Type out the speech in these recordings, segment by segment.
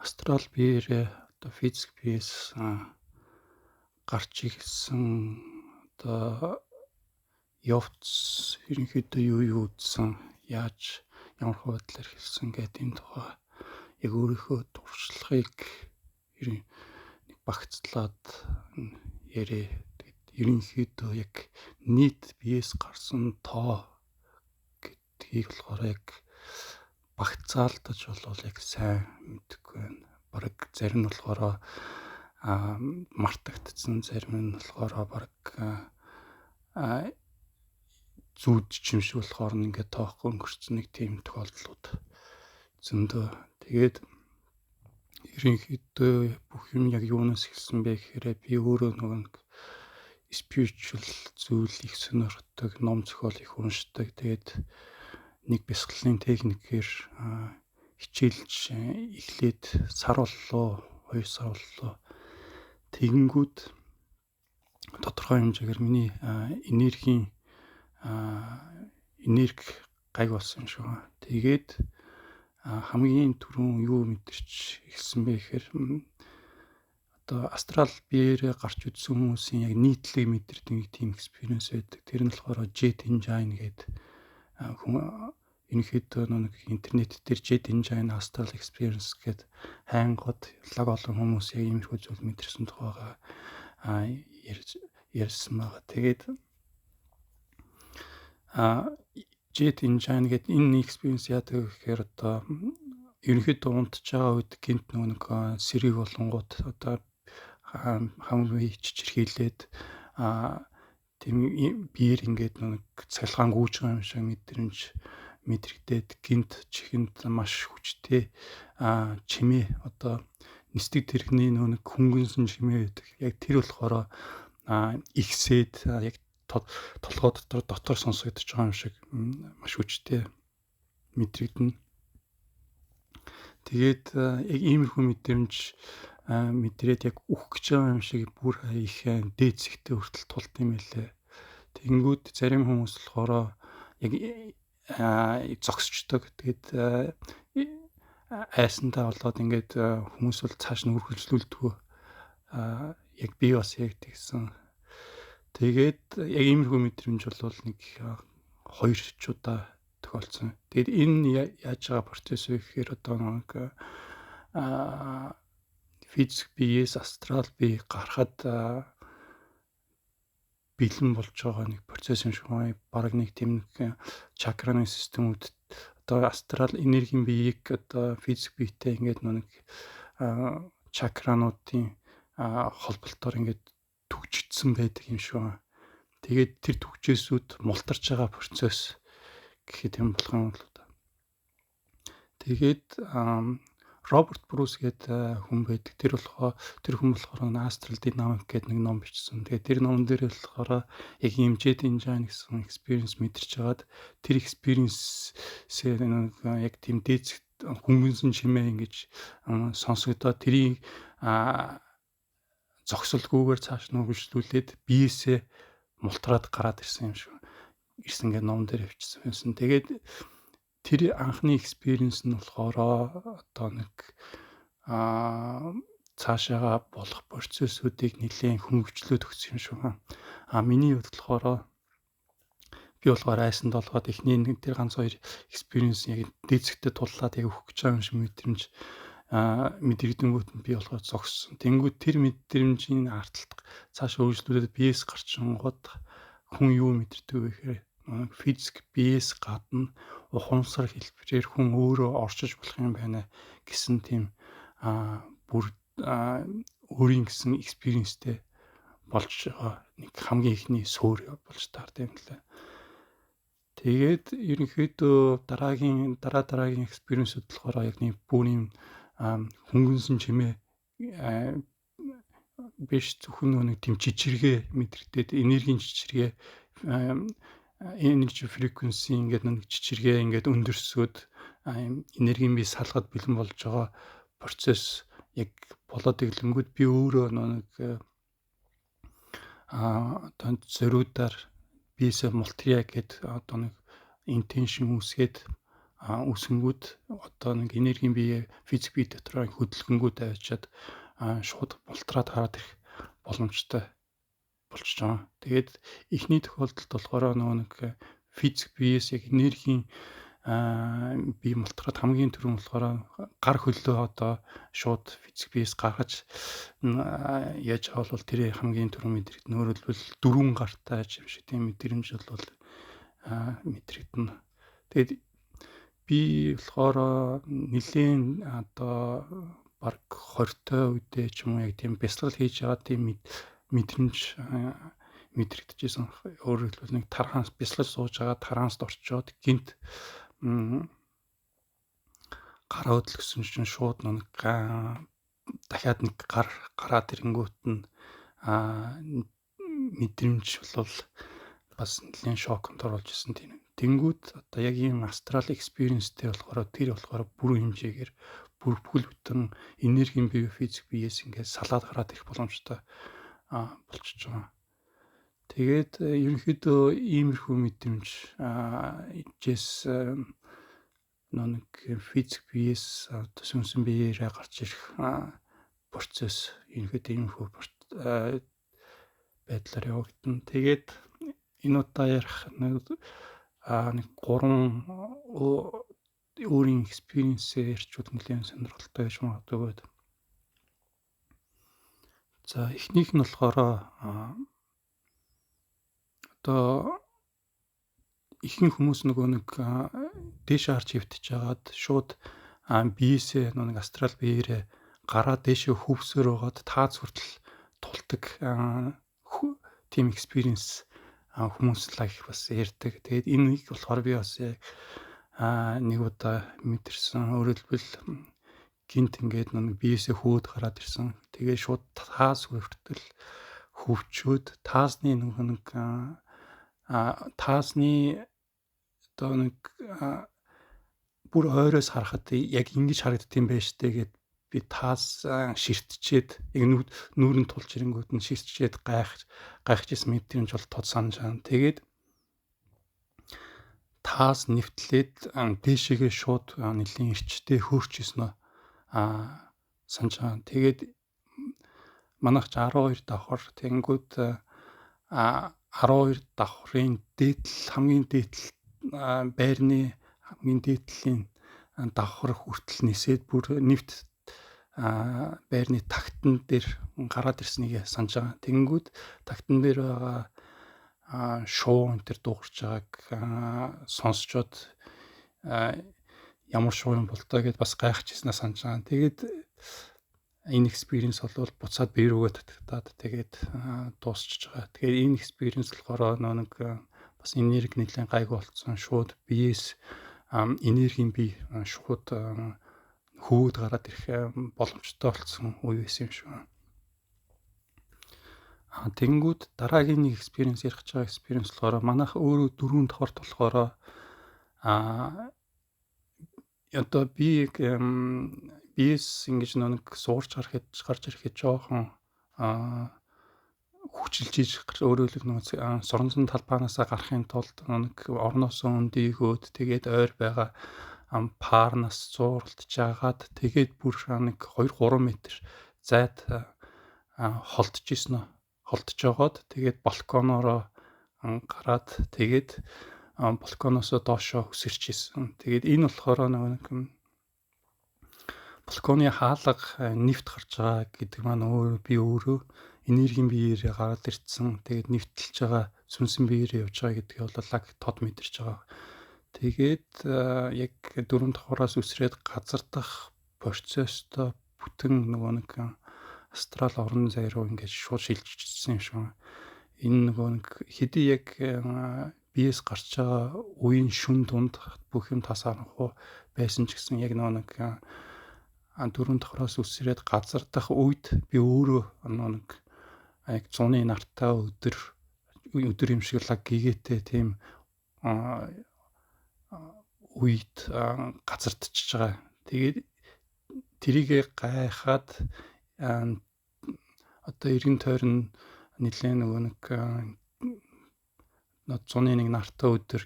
Астрал биеэрээ одоо физик биеэс гарч ирсэн одоо явц ерөнхийдөө юу үзсэн, яаж ямар байдлаар хэлсэн гэдэг энэ тухай яг өөрийнхөө туршлагыг нэг багцлаад ярээ. Тэгэд ерөнхийдөө яг нийт биеэс гарсан тоо гэдгийг болохоор яг багцаалдаж болвол яг сайн мэдэхгүй байна. Бараг зарим нь болохоор мартагдсан, зарим нь болохоор бараг зүүдч юм шиг болохоор ингээд тоохгүй өнгөрцөн нэг тийм тохиолдлууд зөндөө. Тэгээд ерөнхийдөө бүх юм яг юунаас эхэлсэн бэ гэхээр би өөрөө нэг spiritual зүйл их сонирхдаг, ном зохиол их уншдаг. Тэгээд нэг бясалгалын техникээр хичээлж эхлээд сар боллоо, 2 сар боллоо. Тэгэнгүүт тодорхой хэмжээгээр миний энерги гайг болсон юм шиг байна. Тэгээд хамгийн түрүүн юу мэдэрч эхэлсэн бэ гэхээр одоо астрал биеэрээ гарч үзсэн хүмүүсийн яг нийтлэг мэдэрдэг нэг тийм experience байдаг. Тэр нь болохоор Jet Engine гэдэг ерөнхийдөө нэг интернет дээр Jet Engine Astral Experience гэдэг хайнгууд лаг олон хүмүүс яг иймэрхүү зүйл мэдэрсэн тухайга ярьсан байгаа. Тэгээд Jet Engine гэдэг энэ experience яадаг гэхээр одоо ерөнхийдөө унтж байгаа үед гинт нэг сэргийг болонгууд одоо хамгийн чичирхийлээд тийм биеэр ингээд нэг цалгаан гүйж байгаа юм шиг мэдрэгдээд гинт чихэнд маш хүчтэй чимээ одоо нисдэг тэрхний нэг хөнгөнсөн чимээ байдаг. Яг тэр болохоор ихсээд яг толгой дотор сонсогдож байгаа юм шиг маш хүчтэй мэдрэгдэнэ. Тэгээд яг иймэрхүү мэдрэмж мэдрээд яг үхэх гэж байгаа юм шиг бүр их дээд зэгтээ хүртэл тулд юм байлээ. Тэнгүүд зарим хүмүүс болохоор яг зогсчдөг. Тэгээд айсандаа болоод ингээд хүмүүс бол цааш нь үргэлжлүүлдэггүй. Яг би бас яг тэгсэн. Тэгээд яг иймэрхүү мэдрэмж бол нэг 2 удаа тохиолдсон. Тэгээд энэ яаж байгаа процесс вэ гэхээр одоо нэг физик биеэс астрал бие гарахад бэлэн болж байгаа нэг процесс юм шиг байна. Бараг нэг тийм чакраны системүүд одоо астрал энергийн биеийг одоо физик биетэй ингээд нэг чакрануудын холболтоор ингээд түгжигдсэн байдаг юм шиг байна. Тэгээд тэр түгжээсүүд мултарч байгаа процесс гэхэд юм болох юм л да. Тэгээд Роберт Брюс гэдэг хүн байдаг. Тэр хүн болохоор Astral Dynamics гэдэг нэг ном бичсэн. Тэгээд тэр номон дээр болохоор яг ийм Jet Engine гэсэн experience мэдэрч хагаад тэр experience-ээр яг тийм дээд хөнгөнсөн чимээ ингэж сонсогдоод тэрийг зогсолгүйгээр цааш нь үргэлжлүүлээд биеэсээ мултраад гараад ирсэн юм шиг. Ирсэн гэдэг ном дээр хөвчсөн юмсан. Тэгээд тэр анхны experience нь болохоор одоо нэг цаашаага болох процессүүдийг нэлээд хөнгөвчлөөд өгсөн юм шиг байна. Миний хувьд болохоор би айсанд олгоод эхний нэг тэр ганц 2 experience яг дээцэгтээ туллаад яг өгөх гэж байгаа юм шиг мэдрэмж мэдрэгдэнгүүт нь би болохоор зогссон. Тэнгүүд тэр мэдрэмжийн арталт цаашаа үргэлжлүүлээд биеэс гарчингууд хүн юу мэдэрдэг вэ гэхээр физик биеэс гадна ухамсар хэлбэрээр хүн өөрөө орчиж болох юм байна гэсэн тийм бүр өөрийн гэсэн экспириенстэй болж байгаа нэг хамгийн ихний суурь болж таард юм лээ. Тэгээд ерөнхийдөө дараагийн экспириенсүүд болохоор яг нэг бүрийн хөнгөнсөн чимээ биш зөвхөн нэг тийм жижиргээ мэдрэгдээд энергийн жижиргээ energy frequency ингээд нэг жижиргээ ингээд өндөрсөд энергийн бие салгаад бэлэн болж байгаа процесс яг болоод иглэнгүүд би өөрөө нэг одоо зориудаар биесээ мултрия гэд одоо нэг интеншн үүсгээд үсгэнгүүд одоо нэг энергийн бие физик бие дотор хөдөлгөнгүүд авчиад шууд бултраад гараад ирэх боломжтой болчихж байгаа. Тэгээд эхний тохиолдолд болохоор нөгөө нэг физик биеэс яг энергийн бие мултрахад хамгийн түрүүн болохоор гар хөлөө одоо шууд физик биеэс гаргаж яаж байгаа бол тэр хамгийн түрүүн мэдрэгдэн. Өөрөөр хэлбэл дөрвөн гартай юм шиг тийм мэдрэмж бол мэдрэгдэнэ. Тэгээд би болохоор нэлийн одоо баг 20-той үедээ ч юм уу яг тийм бясалгал хийж байгаа тийм мэдрэмж мэдрэгдэжсэн. Өөрөөр хэлбэл нэг тархаас бясалгаж сууж байгаа тараанаас орчоод гинт гараа хөдлөсөн чинь шууд нэг дахиад нэг гараад ирэнгүүт нь мэдрэмж бол бас нэлийн шоконд оруулж исэн тийм. Тэнгүүд одоо яг ийм астрал экспириенстэй болохоор бүр хэмжээгээр бүхэл бүтэн энергийн бие физик биеэс ингээд салаад гараад ирэх боломжтой болчихж байгаа. Тэгээд ерөнхийдөө иймэрхүү мэдрэмж ижээс нэг физик биеэс сүнсэн биеэрээ гарч ирэх процесс ерөнхийдөө иймэрхүү байдлаар явагдана. Тэгээд энэ удаа ярих нэг 3 өөрийн экспириенсээ ярьчуд нэлээд сонирхолтой гэж магадгүй. За эхнийх нь болохоор одоо ихэнх хүмүүс нөгөө нэг дээш харж хөвтөж жагаад шууд биесээ нэг астрал биеэрээ гараа дээшээ хөвсөөр байгаад таац хүртэл тулдаг тийм экспириенс хүмүүс л их бас ярьдаг. Тэгээд энийг болохоор би бас нэг удаа мэдэрсэн. Өөрөөр хэлбэл гинт ингээд нэг биесээ хөөд гараад ирсэн. Тэгээд шууд таас хүртэл хөвчөөд таасны нэг таасны одоо нэг бүр ойроос харахад яг ингэж харагддаг юм байна штэ гэд би таас ширтчээд яг нүүрэн тулж ирэнгүүт нь ширтчээд гайхажсэн мэдрэмж бол тод санаж байгаа. Тэгээд таас нэвтлээд дээшээгээ шууд нэлийн эрчтэй хөөрчихсөн санаж байгаа. Тэгээд манайх 12 давхар тэнгүүд 12 давхрын хамгийн дээдл байрны хамгийн дээдлийн давхар хүртэл нисээд бүр нэвт байрны тагтан дээр гараад ирснийг санаж байгаа. Тэнгүүд тагтан дээр байгаа шуу энэ төр дуугарч байгааг сонсчод ямар шуу юм бол таа гэд бас гайхажсанаа санаж байгаа. Тэгээд энэ экспириенс бол буцаад бие рүүгээ татагдаад тэгээд дуусчихж байгаа. Тэгээд энэ экспириенс болохоор нэг бас энерги нэлээд гайгүй болцсон. Шууд биеэс энергийн бие шууд хөөд гараад ирэх боломжтой болсон үе байсан юм шиг байна. Тэнгүүд дараагийн нэг экспириенс ярих гэж байгаа экспириенс болохоор манайх өөрөө 4 давхарт болохоор одоо би биес ингэж нэг суурч гарч ирэхэд жоохон хүчилж иж өөрөөлөг нэг соронзон талбаанаас гарахын тулд нэг орноос өндийгөөд тэгээд ойр байгаа парнаас зууралдж жагаад тэгээд бүр нэг 2-3 метр зайд холдож исэн. Холдож жагаад тэгээд балконоороо гараад тэгээд балконоос доошоо өсөрч исэн. Тэгээд энэ болохоор нэг балконы хаалга нэвт гарч байгаа гэдэг маань би өөрөө энергийн биеэрээ гараад ирсэн. Тэгээд нэвтэлж байгаа сүнсэн биеэрээ явж байгаа гэдгийг бол лаг тод мэдэрч байгаа. Тэгээд яг 4 давхраас үсрээд газар дах процесстой бүтэн нөгөө нэг астрал орон зай руу ингэж шууд шилжчихсэн юм шиг байна. Энэ нөгөө нэг хэдий яг биес гарч байгаа үеийн шүн дунд бүх юм тасаарахгүй байсан ч гэсэн яг нөгөө нэг 4 давхраас үсрээд газар дах үед би өөрөө нэг яг цууны нартай өдөр юм шиг лаг гэгээтэй тийм үед газардчихж байгаа. Тэгээд тэрийгэ гайхаад одоо эргэн тойрон нэлээд нөгөө нэг 101 нартай өдөр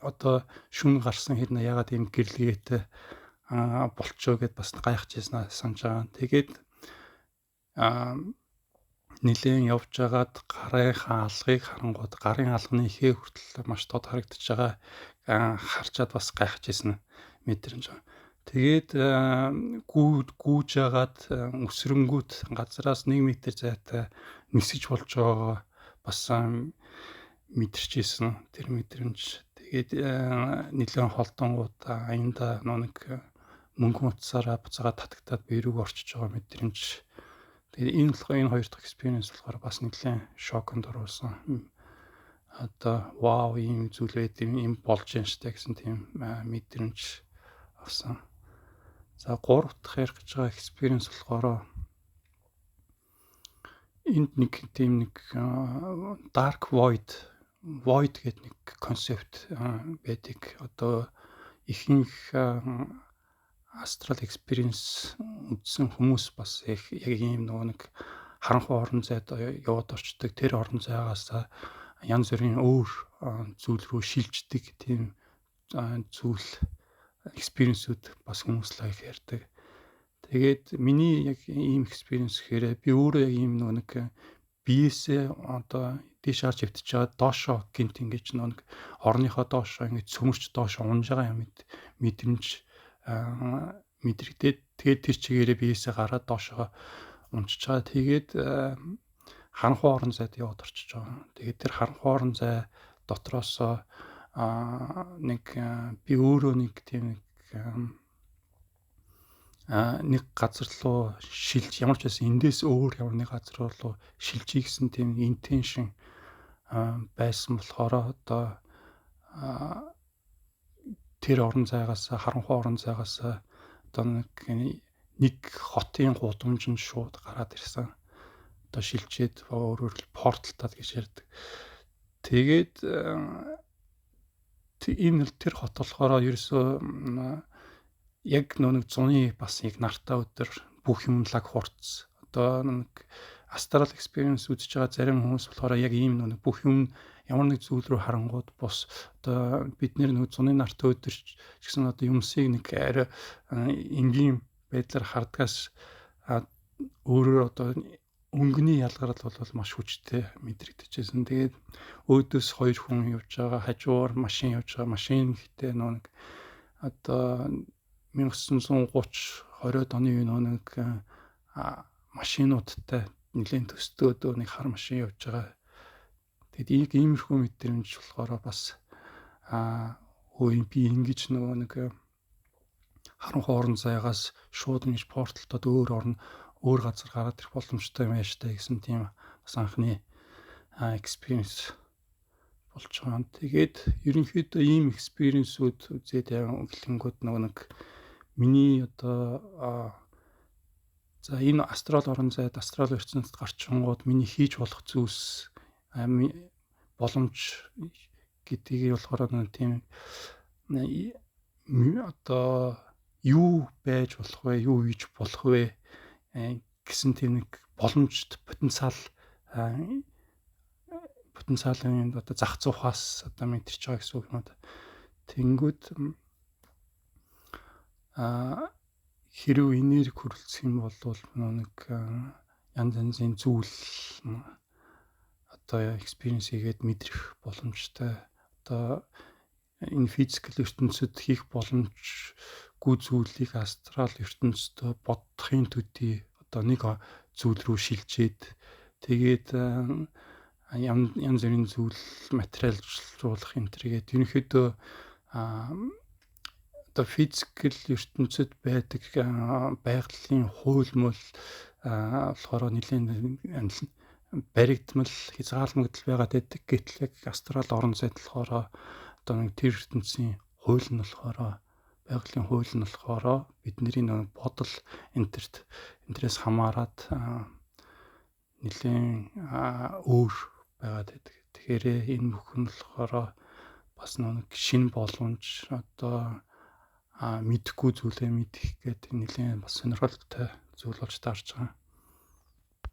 одоо шүн гарсан хэрнээ ягаад ийм гэрлэгээтэй болчоо гэд бас гайхаж яснаа санаж байгаа. Тэгээд нилээн явж байгаад гарын алгыг харангууд гарын алганы ихээ хүртэл маш тод харагдаж байгаа харчаад бас гайхаж ясна мэдрэмж байгаа. Тэгээд гүүж ягаад өсрөнгүүт газраас 1 м зайтай нисэж болж байгаа бас мэдэрчээсэн тэр мэдрэмж. Тэгээд нилээн холдонгууд аянда нэг мөнгөн утсаараа буцаага татагтаад би рүүг орчиж байгаа мэдрэмж. Тэгээд энэ хоёр дахь experience болохоор бас нэлээд шоконд оруулсан. Одоо вау ийм зүйл байд юм болж байна штэ гэсэн тийм мэдрэмж авсан. За 3 дахь ярих гэж байгаа experience болохоор энд нэг тийм нэг dark void гэдэг нэг концепт байдаг. Одоо ихэнх astral experience үзсэн хүмүүс бас яг ийм нэг харанхуй орон зайд яваад орчдөг. Тэр орон зайгаас янз бүрийн өөр зүйл рүү шилждэг тийм зүйл experience-үүд бас хүмүүс л их ярьдаг. Тэгээд миний яг ийм experience гэхээр би өөрөө яг ийм нэг биесээ одоо дээш харж хөвтөж байгаа доошоо гинт ингэж нэг орныхоо доошоо ингэж цөмөрч доошоо унж байгаа юм мэдрэмж мэдрэгдээд тэгээд тэр чигээрээ биесээ гараад доошоо унчиж байгаа. Тэгээд харанхуй орон зайд яваад орчиж байгаа. Тэгээд тэр харанхуй орон зай дотроос нэг би өөрөө нэг тийм нэг газар руу шилж ямар ч байсан эндээс өөр ямар нэг газар руу шилжих гэсэн тийм intention байсан болохоор одоо тэр орон зайгаас харанхуй орон зайгаас одоо нэг хотын гудамж нь шууд гараад ирсэн. Одоо шилжээд өөрөөр хэл порталтад гэж ярьдаг. Тэгээд энэ тэр хот болохоор ерөөсөө яг нэг зуны бас яг нартай өдөр бүх юм лаг хурц. Одоо нэг astral experience үзэж байгаа зарим хүмүүс болохоор яг ийм нэг бүх юм ямар нэг зүйл рүү харангууд бос одоо бид нэг зуны нартай өдөр ч гэсэн одоо юмсыг нэг арай энгийн байдлаар хардгаас өөрөөр одоо өнгөний ялгарл бол маш хүчтэй мэдрэгдэжсэн. Тэгээд өөдөөс 2 хүн явж байгаа, хажуугаар машин явж байгаа. Машин ихтэй нэг одоо 1930 20-од оны нэг машинуудтай нэлээд төстөөд нэг хар машин явж байгаа. Тэгээд иймэрхүү мэдрэмж болохоор бас би ингэж нэг харанхуй орон зайгаас шууд ингэж порталтад өөр газар гараад ирэх боломжтой юм ааштай гэсэн тийм бас анхны experience болж байгаа. Тэгээд ерөнхийдөө ийм experience-үүд үзээд эхлэнгүүд нэг миний одоо за энэ астрал орон зайд астрал ертөнцид гарчингууд миний хийж болох зүйлс боломж гэдгийг болохоор нэг тийм одоо юу байж болох вэ, юу хийж болох вэ гэсэн тийм нэг боломжт потенциалын одоо зах зуухаас одоо мэдэрч байгаа гэсэн үг юм да. Тэнгүүд хэрв энерги хөрөлцөх юм бол нэг янз янзын зүйл одоо experience хийгээд мэдрэх боломжтой. Одоо энэ физикал ертөнцид хийх боломжгүй зүйлийг астрал ертөнцид бодохын төдий одоо нэг зүйл рүү шилжээд тэгээд янз бүрийн зүйл материалжуулах энэ төргээд ерөнхийдөө одоо физикал ертөнцид байдаг байгалийн хууль мөл болохоор нэлээд баригдмал хязгаалмагдал байгаад байдаг. Гэтэл яг астрал орон зайд болохоор одоо нэг тэр ертөнцийн хууль нь болохоор байгалийн хууль нь болохоор бидний нэг бодол энтерээс хамаарат нэлээд өөр байгаад байдаг. Тэгэхээр энэ бүхэн болохоор бас нэг шинэ боломж одоо мэдэхгүй зүйлээ мэдэх гэдэг нэлээд бас сонирхолтой зүйл болж таарч байгаа.